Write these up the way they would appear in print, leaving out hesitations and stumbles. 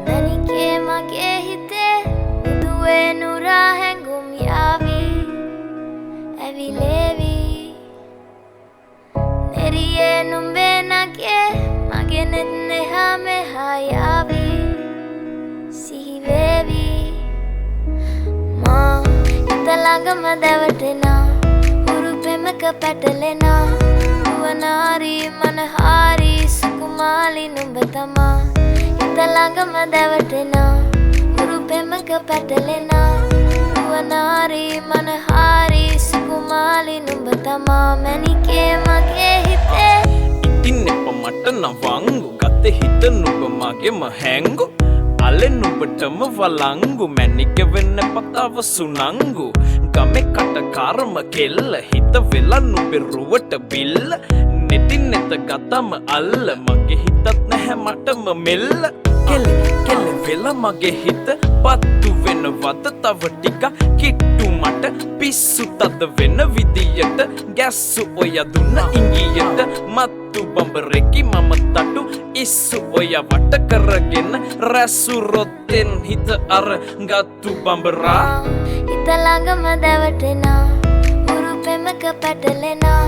මැනිකේ මගේ හිතේ උදුවේ නුරා හැඟුම් යාවි ඇවිලේවි නෙරියේ නුඹේ නගේ මගේ නෙත් එහා මෙහා යාවි සිහිවේවි මා හිත ළඟම දැවටෙනා හුරු පෙමක පැටලෙනා නුවනාරි මනහාරි සුකුමාලි නුඹ තමා හිත ළඟම දැවටෙනා හුරු පෙමක පැටලෙනා නුවනාරි මනහාරි සුකුමාලි නුඹ තමා මැනිකේ මගේ හිතේ ඉතින් එප මට නවංගු ගත්තේ හිත නුඹ මගේම හැංගු අලෙන් නුඹටම වලංගු මැනික වෙන්න පතාව සුනංගු ගමේ කටකාරම කෙල්ල හිත වෙලා නුඹේ රුවට බිල්ල නෙතින් නෙත ගතම අල්ල මගේ හිතත් නැහැ මටම මෙල්ල කෙල වෙලා මගේ හිත පත්තු වෙනවද තව ටික කිට්ටු මට පිස්සු තද වෙන විදියට ගැස්සු ඔය දුන්න ඉංගියට මත්තු බඹරෙකි මම තටු ඉස්සු ඔය වට කරගෙන රැසු රොත්තෙන් හිත අර ගත්තු බඹරා හිත ළඟම දැවටෙනා හුරු පෙමක පැටලෙනා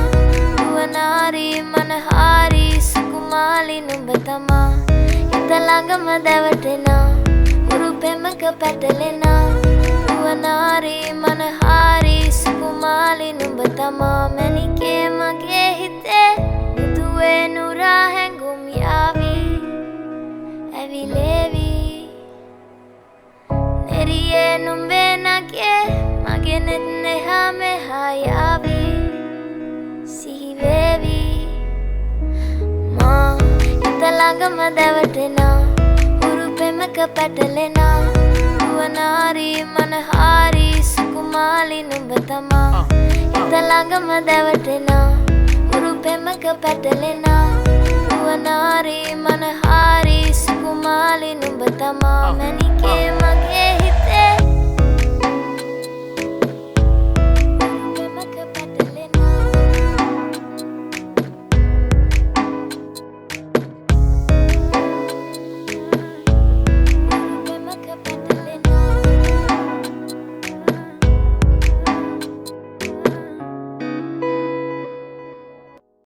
නුවනාරි මනහාරි සුකුමාලි නුඹ තමා හිත ළඟම දැවටෙනා හුරු පෙමක පැටලෙනා නුවනාරි මනහාරි සුකුමාලි නුඹ තමා මැනිකේ මගේ හිතේ උදුවේ නුරා හැඟුම් යාවි ඇවිලේවි නෙරියේ නුඹේ නගේ මගේ නෙත් එහා මෙහා යාවි සිහිවේවි මා හිත ළඟම දැවටෙනා හුරු පෙමක පැටලෙනා නුවනාරි මනහාරි සුකුමාලි නුඹ තමා හිත ළඟම දැවටෙනා හුරු පෙමක පැටලෙනා නුවනාරි මනහාරි සුකුමාලි නුඹ තමා මැනිකේ මගේ